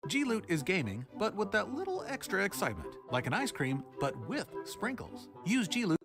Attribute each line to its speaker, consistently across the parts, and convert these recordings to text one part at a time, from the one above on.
Speaker 1: G-Loot is gaming, but with that little extra excitement, like an ice cream, but with sprinkles. Use G-Loot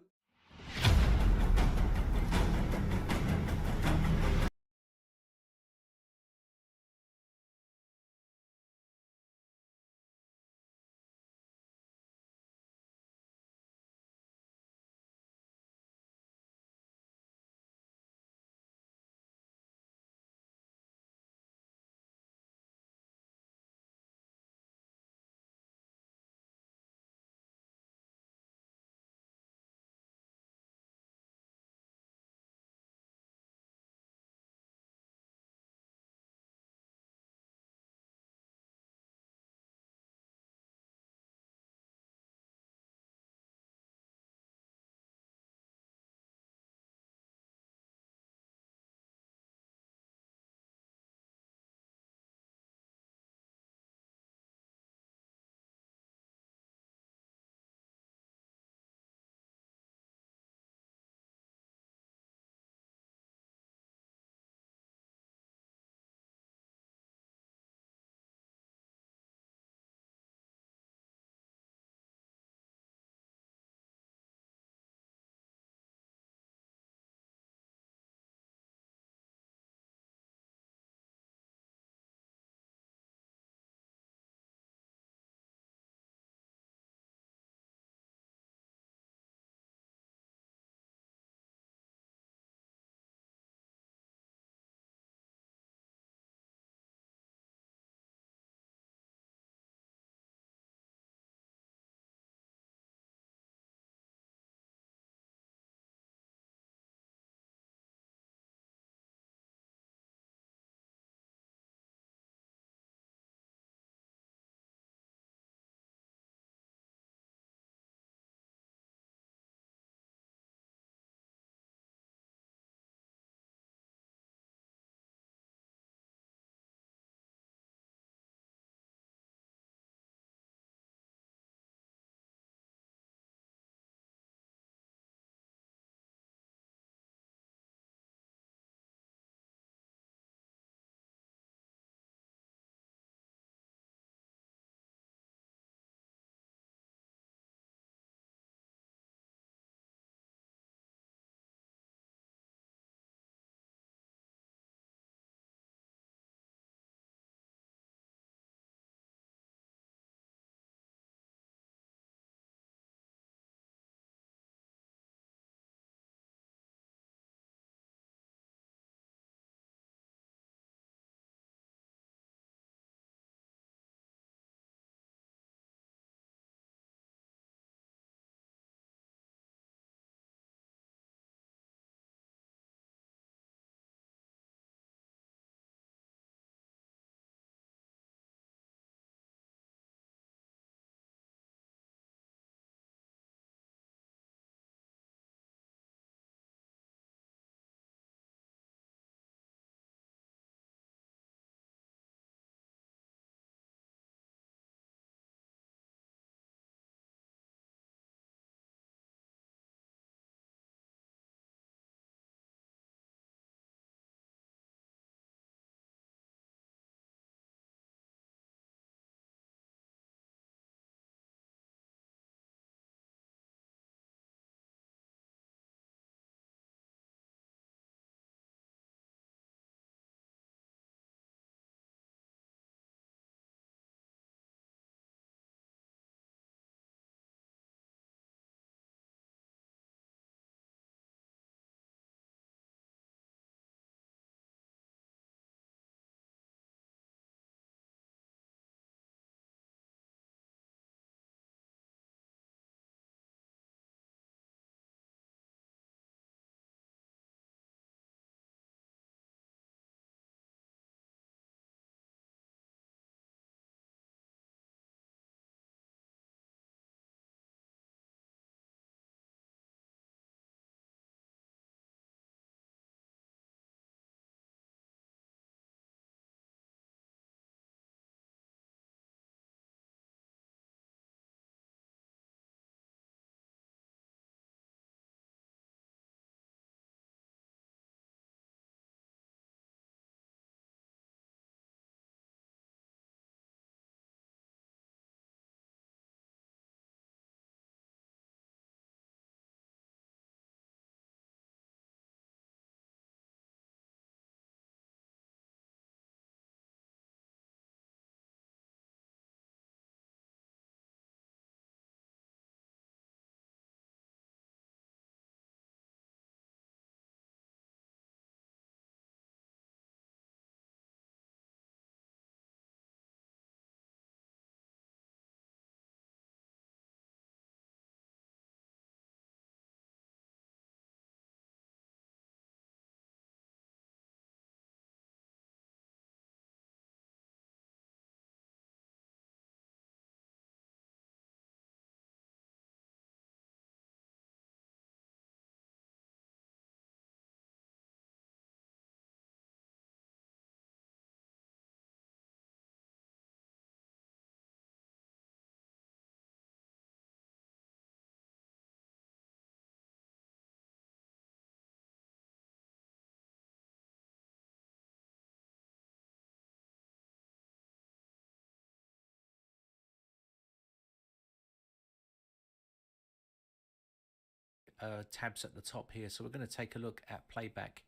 Speaker 2: tabs at the top here. So we're going to take a look at playback.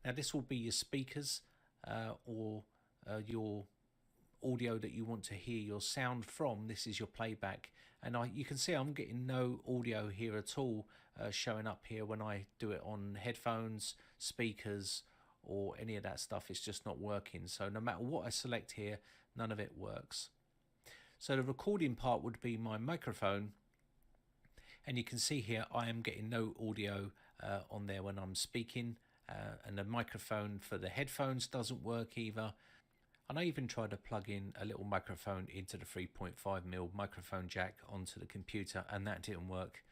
Speaker 2: Now this will be your speakers or your audio that you want to hear your sound from. This is your playback, and you can see I'm getting no audio here at all showing up here when I do it on headphones, speakers, or any of that stuff. It's just not working. So no matter what I select here, none of it works. So the recording part would be my microphone, and you can see here I am getting no audio on there when I'm speaking, and the microphone for the headphones doesn't work either. And I even tried to plug in a little microphone into the 3.5mm microphone jack onto the computer, and that didn't work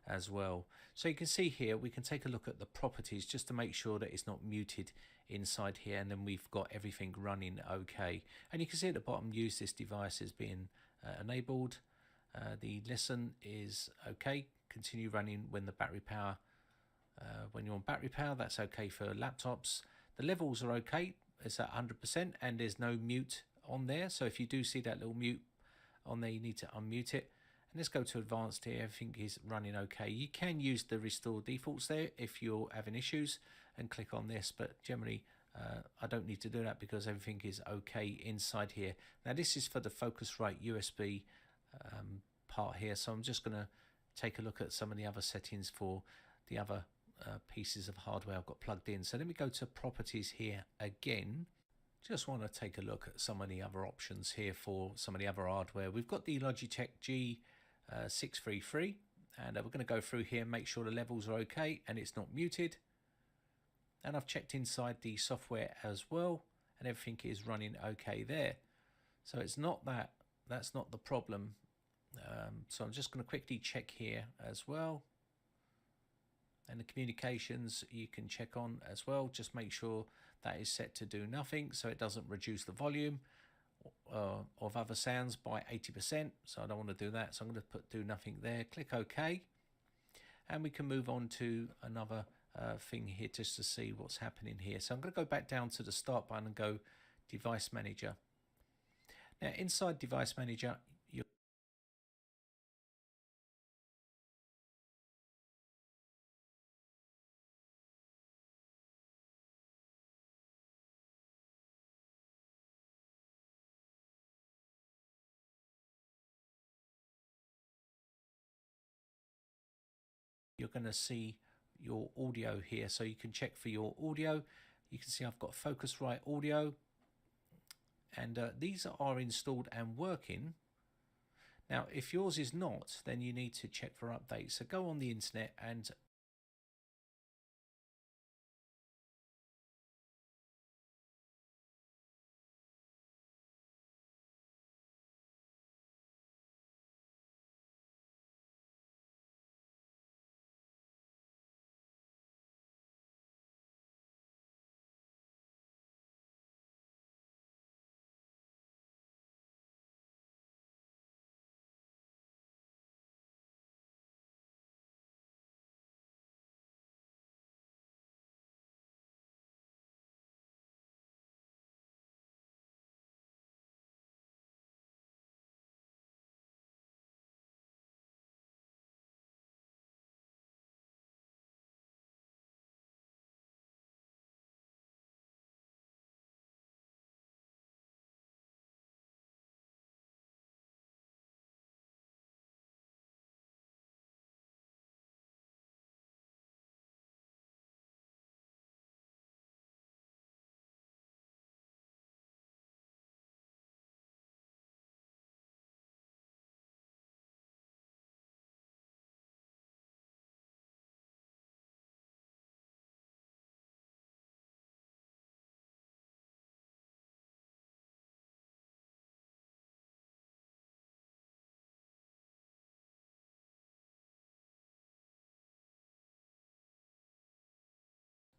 Speaker 2: as well. So you can see here, we can take a look at the properties just to make sure that it's not muted inside here, and then we've got everything running okay. And you can see at the bottom, use this device is being enabled. The listen is okay, continue running when the battery power, when you're on battery power, that's okay for laptops. The levels are okay, it's at 100%, and there's no mute on there. So if you do see that little mute on there, you need to unmute it. And let's go to advanced here, everything is running okay. You can use the restore defaults there if you're having issues and click on this, but generally I don't need to do that because everything is okay inside here. Now this is for the Focusrite USB part here, so I'm just going to take a look at some of the other settings for the other pieces of hardware I've got plugged in. So let me go to properties here again. Just want to take a look at some of the other options here for some of the other hardware. We've got the Logitech G633, and we're going to go through here and make sure the levels are okay and it's not muted. And I've checked inside the software as well, and everything is running okay there. So it's not that, that's not the problem. So I'm just going to quickly check here as well. And the communications you can check on as well. Just make sure that is set to do nothing, so it doesn't reduce the volume of other sounds by 80%. So I don't want to do that. So I'm going to put do nothing there. Click OK. And we can move on to another thing here just to see what's happening here. So I'm going to go back down to the start button and go Device Manager. Now inside Device Manager, you're going to see your audio here, so you can check for your audio. You can see I've got Focusrite audio, and these are installed and working. Now if yours is not, then you need to check for updates. So go on the internet and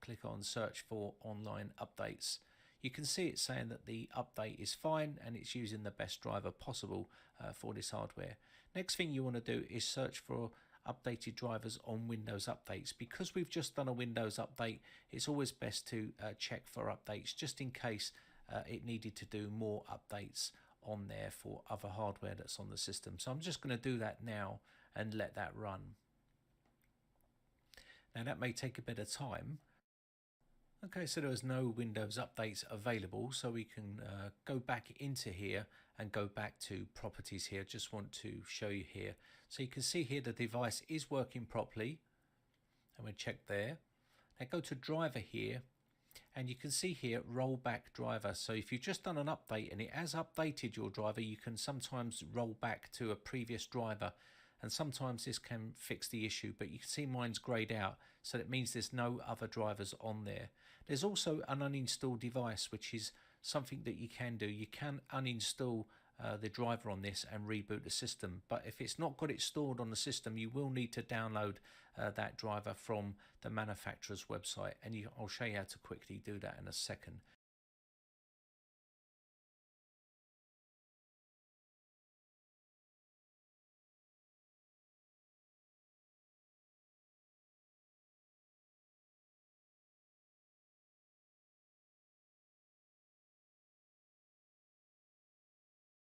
Speaker 2: click on search for online updates. You can see it's saying that the update is fine and it's using the best driver possible for this hardware. Next thing you want to do is search for updated drivers on Windows updates. Because we've just done a Windows update, it's always best to check for updates just in case it needed to do more updates on there for other hardware that's on the system. So I'm just going to do that now and let that run. Now that may take a bit of time. Okay, so there was no Windows updates available, so we can go back into here and go back to properties here. Just want to show you here. So you can see here the device is working properly, and we check there. Now go to driver here, and you can see here rollback driver. So if you've just done an update and it has updated your driver, you can sometimes roll back to a previous driver, and sometimes this can fix the issue, but you can see mine's grayed out, so that means there's no other drivers on there. There's also an uninstall device, which is something that you can do. You can uninstall the driver on this and reboot the system, but if it's not got it stored on the system, you will need to download that driver from the manufacturer's website, and I'll show you how to quickly do that in a second.